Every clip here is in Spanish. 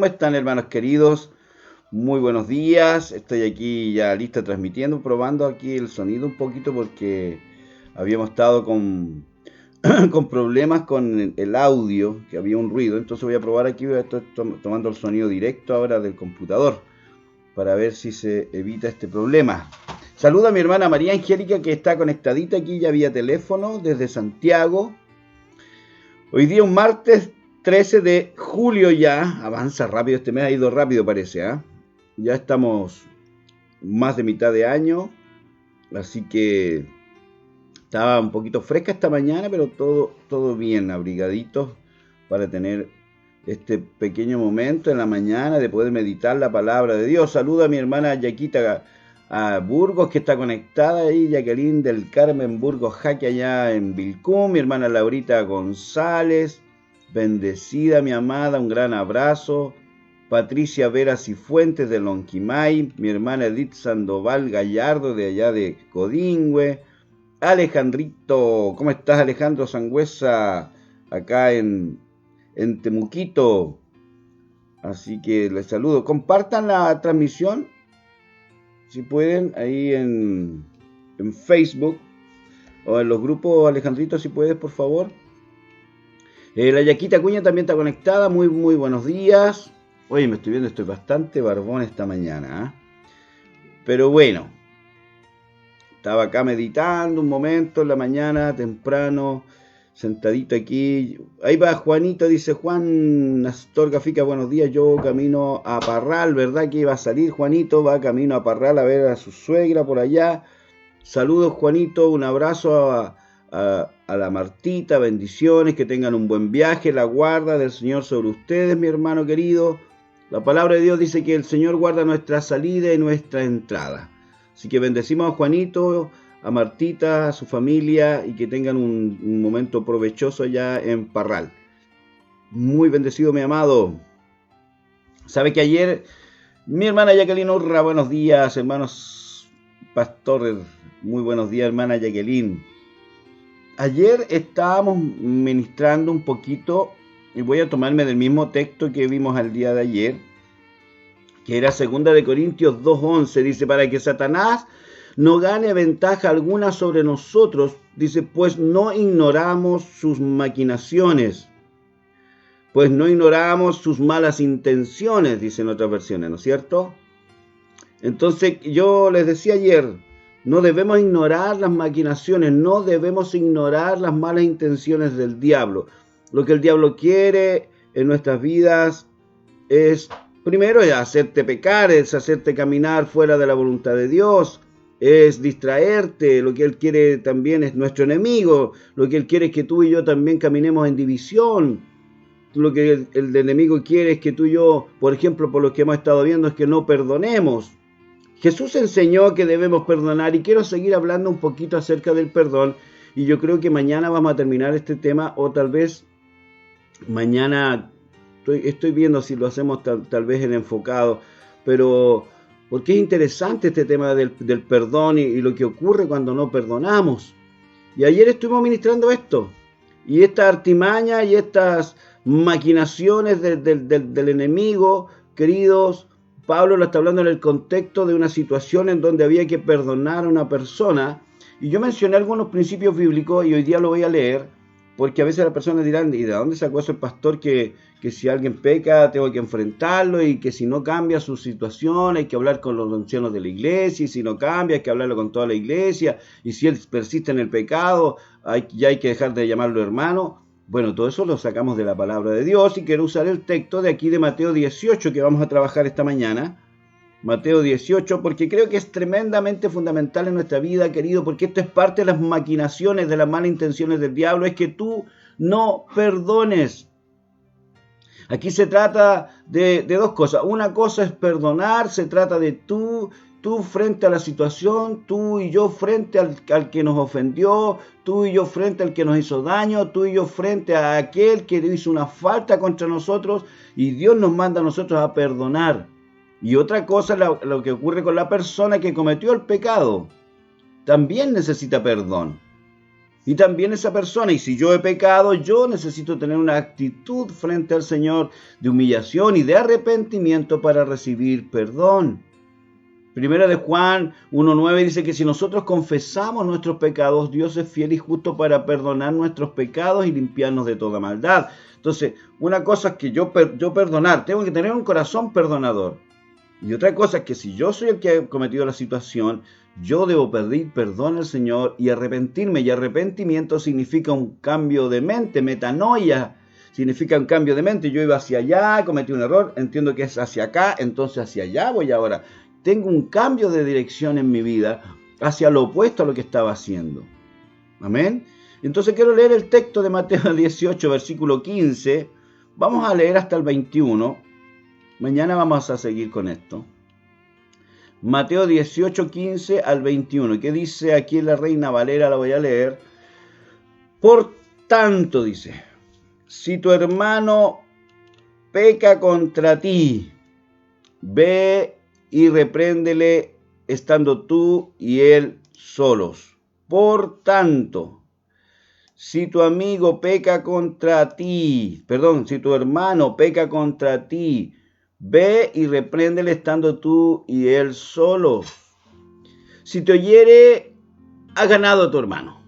¿Cómo están, hermanos queridos? Muy buenos días. Estoy aquí ya lista transmitiendo, probando aquí el sonido un poquito porque habíamos estado con problemas con el audio, que había un ruido. Entonces voy a probar aquí, voy a estar tomando el sonido directo ahora del computador para ver si se evita este problema. Saludo a mi hermana María Angélica, que está conectadita aquí ya vía teléfono desde Santiago. Hoy día un martes 13 de julio ya, avanza rápido, este mes ha ido rápido parece, ¿eh? Ya estamos más de mitad de año, así que estaba un poquito fresca esta mañana, pero todo bien, abrigaditos para tener este pequeño momento en la mañana de poder meditar la palabra de Dios. Saludo a mi hermana Yaquita a Burgos, que está conectada ahí, Jacqueline del Carmen Burgos Jaque allá en Vilcún, mi hermana Laurita González, bendecida mi amada, un gran abrazo. Patricia Vera Cifuentes de Lonquimay, mi hermana Edith Sandoval Gallardo de allá de Codingüe, Alejandrito, ¿cómo estás, Alejandro Sangüesa, acá en Temuquito? Así que les saludo. Compartan la transmisión, si pueden, ahí en Facebook o en los grupos. Alejandrito, si puedes, por favor. La Yaquita Cuña también está conectada. Muy buenos días. Oye, me estoy viendo, estoy bastante barbón esta mañana, ¿eh? Pero bueno, estaba acá meditando un momento en la mañana, temprano, sentadito aquí. Ahí va Juanito, dice Juan Astorga Fica, buenos días, yo camino a Parral, ¿verdad que iba a salir Juanito? Va camino a Parral a ver a su suegra por allá. Saludos Juanito, un abrazo a la Martita, bendiciones, que tengan un buen viaje, la guarda del Señor sobre ustedes, mi hermano querido. La palabra de Dios dice que el Señor guarda nuestra salida y nuestra entrada. Así que bendecimos a Juanito, a Martita, a su familia, y que tengan un momento provechoso allá en Parral. Muy bendecido, mi amado. ¿Sabe que ayer mi hermana Jacqueline Urra, buenos días, hermanos pastores, muy buenos días, hermana Jacqueline. Ayer estábamos ministrando un poquito, y voy a tomarme del mismo texto que vimos al día de ayer, que era 2 Corintios 2:11, dice, para que Satanás no gane ventaja alguna sobre nosotros, dice, pues no ignoramos sus maquinaciones, pues no ignoramos sus malas intenciones, dicen otras versiones, ¿no es cierto? Entonces yo les decía ayer, no debemos ignorar las maquinaciones, no debemos ignorar las malas intenciones del diablo. Lo que el diablo quiere en nuestras vidas es, primero, es hacerte pecar, es hacerte caminar fuera de la voluntad de Dios, es distraerte. Lo que él quiere también es nuestro enemigo. Lo que él quiere es que tú y yo también caminemos en división. Lo que el enemigo quiere es que tú y yo, por ejemplo, por lo que hemos estado viendo, es que no perdonemos. Jesús enseñó que debemos perdonar, y quiero seguir hablando un poquito acerca del perdón, y yo creo que mañana vamos a terminar este tema, o tal vez mañana estoy viendo si lo hacemos tal vez en enfocado, pero porque es interesante este tema del perdón y lo que ocurre cuando no perdonamos. Y ayer estuvimos ministrando esto, y esta artimaña y estas maquinaciones del enemigo, queridos. Pablo lo está hablando en el contexto de una situación en donde había que perdonar a una persona, y yo mencioné algunos principios bíblicos y hoy día lo voy a leer, porque a veces las personas dirán, ¿y de dónde sacó eso el pastor que si alguien peca tengo que enfrentarlo, y que si no cambia su situación hay que hablar con los ancianos de la iglesia, y si no cambia hay que hablarlo con toda la iglesia, y si él persiste en el pecado ya hay que dejar de llamarlo hermano? Bueno, todo eso lo sacamos de la palabra de Dios, y quiero usar el texto de aquí de Mateo 18 que vamos a trabajar esta mañana. Mateo 18, porque creo que es tremendamente fundamental en nuestra vida, querido, porque esto es parte de las maquinaciones, de las malas intenciones del diablo, es que tú no perdones. Aquí se trata de dos cosas. Una cosa es perdonar, se trata de tú frente a la situación, tú y yo frente al que nos ofendió, tú y yo frente al que nos hizo daño, tú y yo frente a aquel que hizo una falta contra nosotros, y Dios nos manda a nosotros a perdonar. Y otra cosa es lo que ocurre con la persona que cometió el pecado. También necesita perdón. Y también esa persona, y si yo he pecado, yo necesito tener una actitud frente al Señor de humillación y de arrepentimiento para recibir perdón. Primera de Juan 1:9 dice que si nosotros confesamos nuestros pecados, Dios es fiel y justo para perdonar nuestros pecados y limpiarnos de toda maldad. Entonces, una cosa es que yo perdonar, tengo que tener un corazón perdonador. Y otra cosa es que si yo soy el que ha cometido la situación, yo debo pedir perdón al Señor y arrepentirme. Y arrepentimiento significa un cambio de mente, metanoia. Significa un cambio de mente. Yo iba hacia allá, cometí un error, entiendo que es hacia acá, entonces hacia allá voy ahora. Tengo un cambio de dirección en mi vida hacia lo opuesto a lo que estaba haciendo. Amén. Entonces quiero leer el texto de Mateo 18, versículo 15. Vamos a leer hasta el 21. Mañana vamos a seguir con esto. Mateo 18, 15 al 21. ¿Qué dice aquí en la Reina Valera? La voy a leer. Por tanto, dice, si tu hermano peca contra ti, ve y repréndele estando tú y él solos. Por tanto, si tu amigo peca contra ti, si tu hermano peca contra ti, ve y repréndele estando tú y él solos. Si te oyere, has ganado a tu hermano.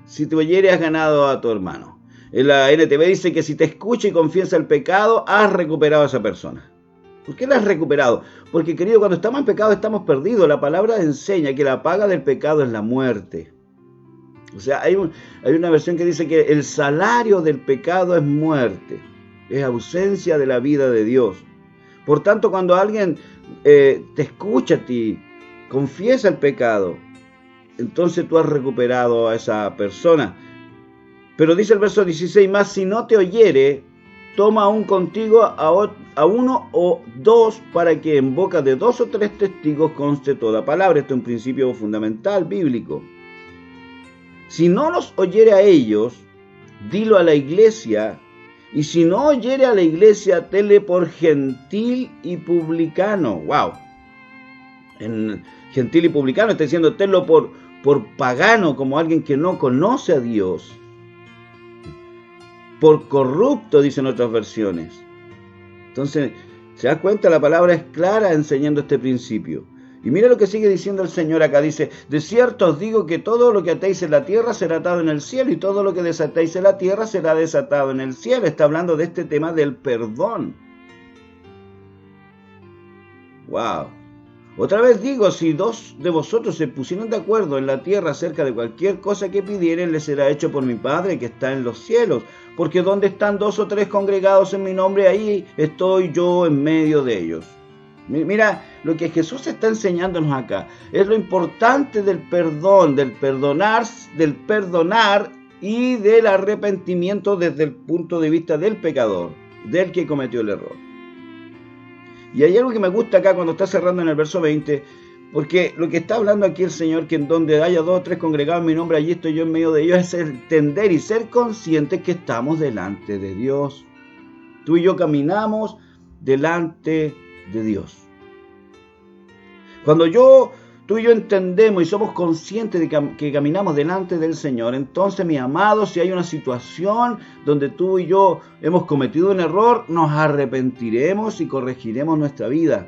Si te oyere, has ganado a tu hermano. En la NTV dice que si te escucha y confiesa el pecado, has recuperado a esa persona. ¿Por qué la has recuperado? Porque, querido, cuando estamos en pecado estamos perdidos. La palabra enseña que la paga del pecado es la muerte. O sea, hay una versión que dice que el salario del pecado es muerte. Es ausencia de la vida de Dios. Por tanto, cuando alguien te escucha a ti, confiesa el pecado, entonces tú has recuperado a esa persona. Pero dice el verso 16, más si no te oyere, toma aún contigo a uno o dos, para que en boca de 2 o 3 testigos conste toda palabra. Esto es un principio fundamental bíblico. Si no los oyere a ellos, dilo a la iglesia. Y si no oyere a la iglesia, tenle por gentil y publicano. ¡Wow! En gentil y publicano está diciendo, tenlo por pagano, como alguien que no conoce a Dios. Por corrupto, dicen otras versiones. Entonces, ¿se da cuenta? La palabra es clara enseñando este principio. Y mira lo que sigue diciendo el Señor acá. Dice, de cierto os digo que todo lo que atéis en la tierra será atado en el cielo, y todo lo que desatéis en la tierra será desatado en el cielo. Está hablando de este tema del perdón. ¡Wow! Otra vez digo, si 2 de vosotros se pusieron de acuerdo en la tierra acerca de cualquier cosa que pidieren, les será hecho por mi Padre que está en los cielos. Porque donde están 2 o 3 congregados en mi nombre, ahí estoy yo en medio de ellos. Mira, lo que Jesús está enseñándonos acá es lo importante del perdón, del perdonar y del arrepentimiento desde el punto de vista del pecador, del que cometió el error. Y hay algo que me gusta acá cuando está cerrando en el verso 20, porque lo que está hablando aquí el Señor, que en donde haya 2 o 3 congregados en mi nombre, allí estoy yo en medio de ellos, es entender y ser conscientes que estamos delante de Dios. Tú y yo caminamos delante de Dios. Cuando tú y yo entendemos y somos conscientes de que caminamos delante del Señor, entonces, mis amados, si hay una situación donde tú y yo hemos cometido un error, nos arrepentiremos y corregiremos nuestra vida.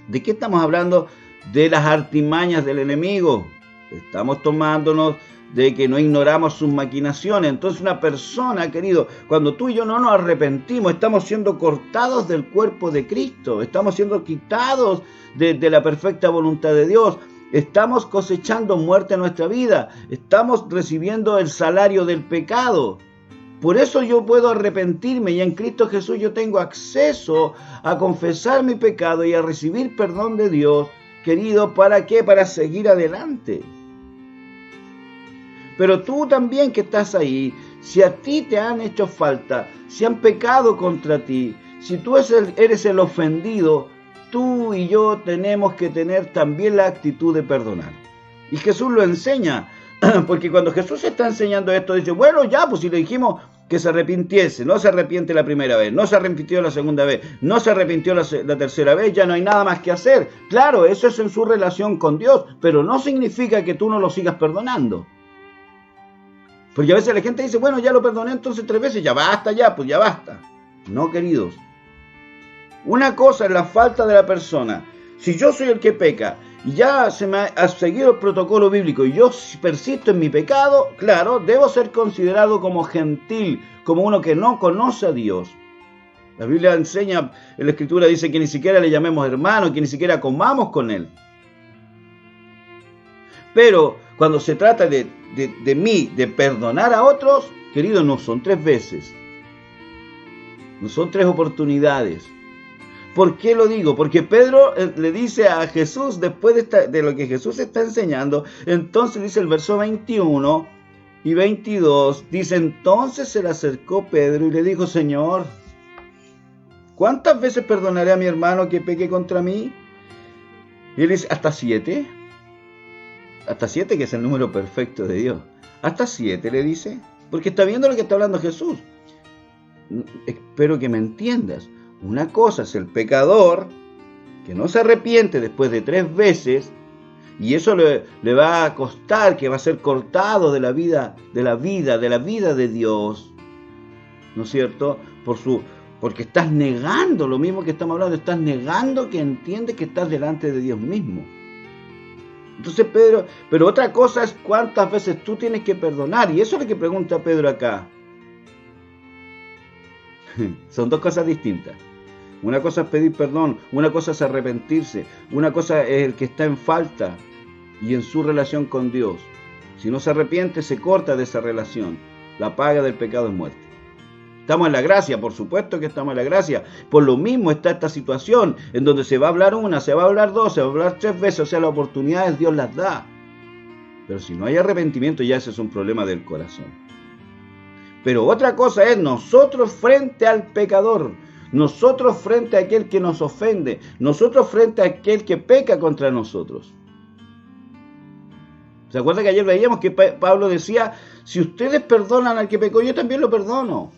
¿De qué estamos hablando? De las artimañas del enemigo. Estamos tomándonos de que no ignoramos sus maquinaciones. Entonces, una persona, querido, cuando tú y yo no nos arrepentimos, estamos siendo cortados del cuerpo de Cristo, estamos siendo quitados de la perfecta voluntad de Dios, estamos cosechando muerte en nuestra vida, estamos recibiendo el salario del pecado. Por eso yo puedo arrepentirme, y en Cristo Jesús yo tengo acceso a confesar mi pecado y a recibir perdón de Dios, querido. ¿Para qué? Para seguir adelante. Pero tú también que estás ahí, si a ti te han hecho falta, si han pecado contra ti, si tú eres el ofendido, tú y yo tenemos que tener también la actitud de perdonar. Y Jesús lo enseña, porque cuando Jesús está enseñando esto, dice, bueno, ya, pues si le dijimos que se arrepintiese, no se arrepiente la primera vez, no se arrepintió la segunda vez, no se arrepintió la tercera vez, ya no hay nada más que hacer. Claro, eso es en su relación con Dios, pero no significa que tú no lo sigas perdonando. Porque a veces la gente dice, bueno, ya lo perdoné entonces 3 veces, ya basta, pues ya basta. No, queridos. Una cosa es la falta de la persona. Si yo soy el que peca y ya se me ha seguido el protocolo bíblico y yo persisto en mi pecado, claro, debo ser considerado como gentil, como uno que no conoce a Dios. La Biblia enseña, en la Escritura dice que ni siquiera le llamemos hermano, que ni siquiera comamos con él. Pero cuando se trata de mí, de perdonar a otros, querido, no son 3 veces. No son 3 oportunidades. ¿Por qué lo digo? Porque Pedro le dice a Jesús, después de lo que Jesús está enseñando, entonces dice el verso 21 y 22, dice, entonces se le acercó Pedro y le dijo, Señor, ¿cuántas veces perdonaré a mi hermano que peque contra mí? Y él dice, ¿hasta 7? Hasta 7, que es el número perfecto de Dios. Hasta 7 le dice, porque está viendo lo que está hablando Jesús. Espero que me entiendas. Una cosa es el pecador que no se arrepiente después de 3 veces y eso le va a costar, que va a ser cortado de la vida de Dios, ¿no es cierto? Porque estás negando lo mismo que estamos hablando, estás negando que entiendes que estás delante de Dios mismo. Entonces Pedro, pero otra cosa es cuántas veces tú tienes que perdonar, y eso es lo que pregunta Pedro acá. Son 2 cosas distintas. Una cosa es pedir perdón, una cosa es arrepentirse, una cosa es el que está en falta y en su relación con Dios. Si no se arrepiente, se corta de esa relación. La paga del pecado es muerte. Estamos en la gracia, por supuesto que estamos en la gracia. Por lo mismo está esta situación en donde se va a hablar 1, se va a hablar 2, se va a hablar 3 veces, o sea, las oportunidades Dios las da. Pero si no hay arrepentimiento, ya ese es un problema del corazón. Pero otra cosa es nosotros frente al pecador, nosotros frente a aquel que nos ofende, nosotros frente a aquel que peca contra nosotros. ¿Se acuerdan que ayer veíamos que Pablo decía, si ustedes perdonan al que pecó, yo también lo perdono?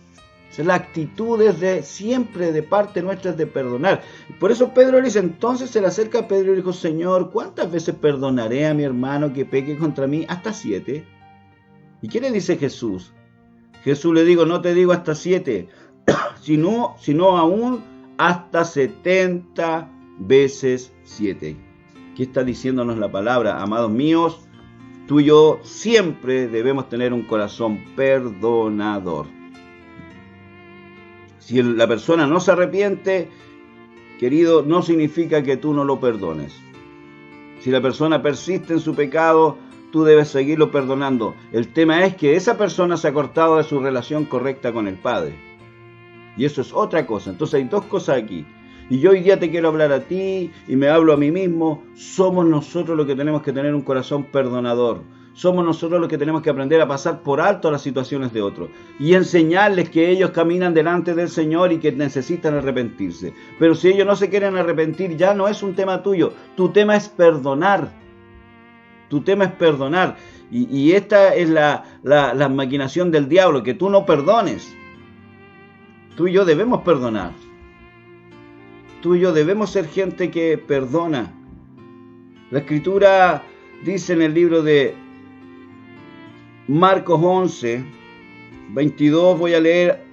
O sea, la actitud es de siempre de parte nuestra es de perdonar. Por eso Pedro le dice, entonces se le acerca a Pedro y le dijo, Señor, ¿cuántas veces perdonaré a mi hermano que peque contra mí? Hasta 7. ¿Y qué le dice Jesús? Jesús le dijo, no te digo hasta 7, sino aún hasta 70 veces 7. ¿Qué está diciéndonos la palabra? Amados míos, tú y yo siempre debemos tener un corazón perdonador. Si la persona no se arrepiente, querido, no significa que tú no lo perdones. Si la persona persiste en su pecado, tú debes seguirlo perdonando. El tema es que esa persona se ha cortado de su relación correcta con el Padre. Y eso es otra cosa. Entonces hay 2 cosas aquí. Y yo hoy día te quiero hablar a ti y me hablo a mí mismo. Somos nosotros los que tenemos que tener un corazón perdonador. Somos nosotros los que tenemos que aprender a pasar por alto las situaciones de otros y enseñarles que ellos caminan delante del Señor y que necesitan arrepentirse. Pero si ellos no se quieren arrepentir, ya no es un tema tuyo. Tu tema es perdonar. Tu tema es perdonar. Y esta es la maquinación del diablo, que tú no perdones. Tú y yo debemos perdonar. Tú y yo debemos ser gente que perdona. La Escritura dice en el libro de Marcos 11, 22, voy a leer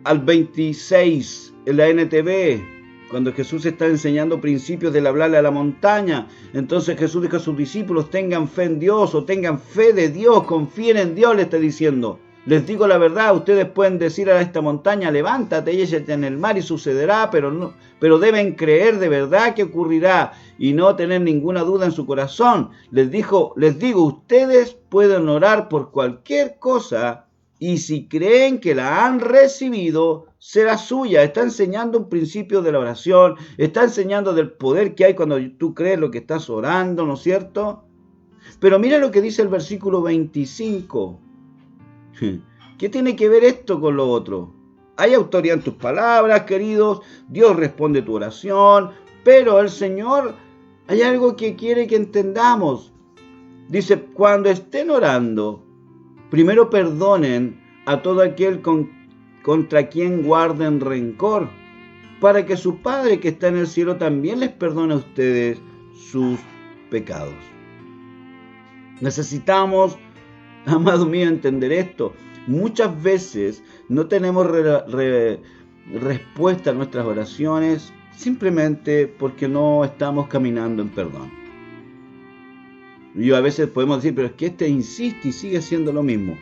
al 26 en la NTV, cuando Jesús está enseñando principios del hablarle a la montaña. Entonces Jesús dijo a sus discípulos, tengan fe en Dios o tengan fe de Dios, confíen en Dios, le está diciendo. Les digo la verdad, ustedes pueden decir a esta montaña, levántate y échate en el mar y sucederá, pero deben creer de verdad que ocurrirá y no tener ninguna duda en su corazón. Les digo, ustedes pueden orar por cualquier cosa y si creen que la han recibido, será suya. Está enseñando un principio de la oración, está enseñando del poder que hay cuando tú crees lo que estás orando, ¿no es cierto? Pero mira lo que dice el versículo 25. ¿Qué tiene que ver esto con lo otro? Hay autoridad en tus palabras, queridos. Dios responde tu oración. Pero el Señor, hay algo que quiere que entendamos. Dice, cuando estén orando, primero perdonen a todo aquel contra quien guarden rencor, para que su Padre que está en el cielo también les perdone a ustedes sus pecados. Necesitamos Amado mío, entender esto. Muchas veces no tenemos respuesta a nuestras oraciones simplemente porque no estamos caminando en perdón. Y a veces podemos decir, pero es que este insiste y sigue siendo lo mismo.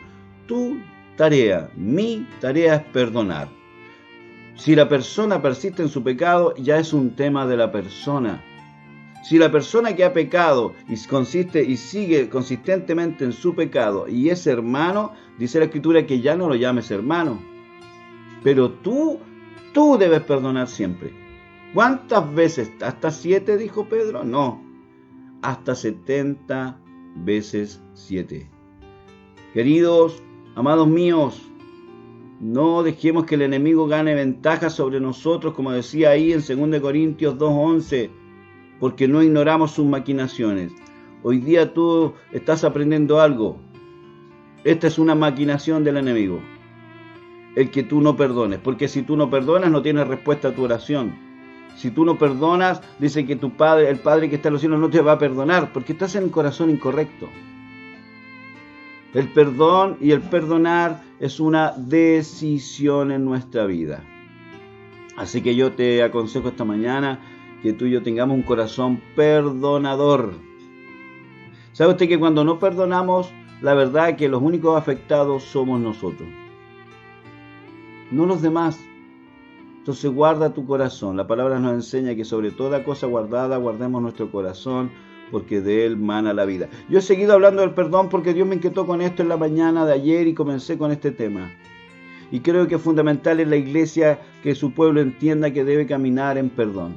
Tu tarea, mi tarea es perdonar. Si la persona persiste en su pecado, ya es un tema de la persona. Si la persona que ha pecado y sigue consistentemente en su pecado y es hermano, dice la Escritura que ya no lo llames hermano. Pero tú debes perdonar siempre. ¿Cuántas veces? ¿Hasta 7 dijo Pedro? No, hasta 70 veces 7. Queridos, amados míos, no dejemos que el enemigo gane ventaja sobre nosotros, como decía ahí en 2 Corintios 2:11, porque no ignoramos sus maquinaciones. Hoy día tú estás aprendiendo algo. Esta es una maquinación del enemigo, el que tú no perdones, porque si tú no perdonas no tienes respuesta a tu oración. Si tú no perdonas, dice que tu Padre, el Padre que está en los cielos, no te va a perdonar, porque estás en el corazón incorrecto. El perdón y el perdonar es una decisión en nuestra vida. Así que yo te aconsejo esta mañana que tú y yo tengamos un corazón perdonador. ¿Sabe usted que cuando no perdonamos, la verdad es que los únicos afectados somos nosotros, no los demás? Entonces guarda tu corazón. La palabra nos enseña que sobre toda cosa guardada, guardemos nuestro corazón, porque de él mana la vida. Yo he seguido hablando del perdón porque Dios me inquietó con esto en la mañana de ayer y comencé con este tema. Y creo que es fundamental en la iglesia que su pueblo entienda que debe caminar en perdón.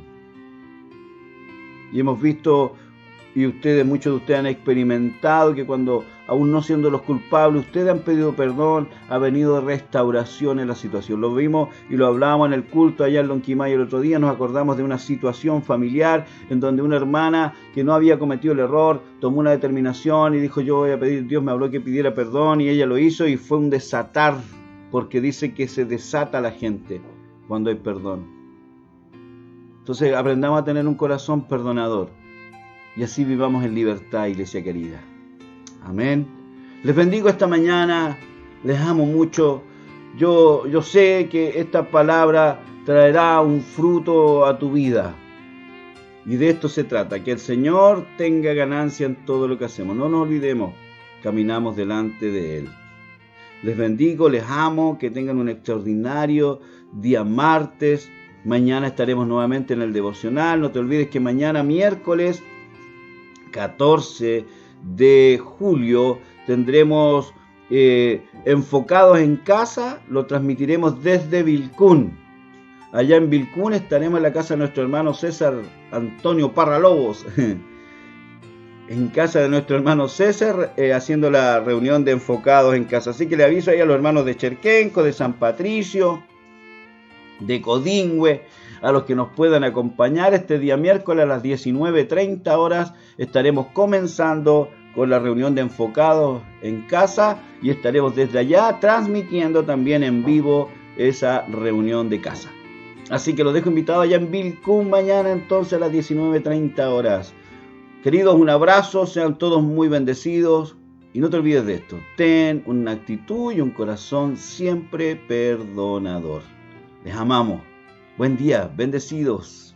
Y hemos visto, y muchos de ustedes han experimentado que cuando, aún no siendo los culpables, ustedes han pedido perdón, ha venido restauración en la situación. Lo vimos y lo hablábamos en el culto allá en Lonquimay el otro día. Nos acordamos de una situación familiar en donde una hermana que no había cometido el error tomó una determinación y dijo: yo voy a pedir, Dios me habló que pidiera perdón, y ella lo hizo, y fue un desatar, porque dice que se desata la gente cuando hay perdón. Entonces aprendamos a tener un corazón perdonador y así vivamos en libertad, iglesia querida. Amén. Les bendigo esta mañana, les amo mucho. Yo sé que esta palabra traerá un fruto a tu vida. Y de esto se trata, que el Señor tenga ganancia en todo lo que hacemos. No nos olvidemos, caminamos delante de Él. Les bendigo, les amo, que tengan un extraordinario día martes. Mañana estaremos nuevamente en el devocional. No te olvides que mañana miércoles 14 de julio tendremos Enfocados en Casa. Lo transmitiremos desde Vilcún. Allá en Vilcún estaremos en la casa de nuestro hermano César Antonio Parralobos, en casa de nuestro hermano César, haciendo la reunión de Enfocados en Casa. Así que le aviso ahí a los hermanos de Cherquenco, de San Patricio, de Codingüe, a los que nos puedan acompañar este día miércoles a las 19:30 horas. Estaremos comenzando con la reunión de Enfocados en Casa y estaremos desde allá transmitiendo también en vivo esa reunión de casa. Así que los dejo invitados allá en Vilcún mañana entonces a las 19:30 horas. Queridos, un abrazo, sean todos muy bendecidos y no te olvides de esto: ten una actitud y un corazón siempre perdonador. Les amamos. Buen día, bendecidos.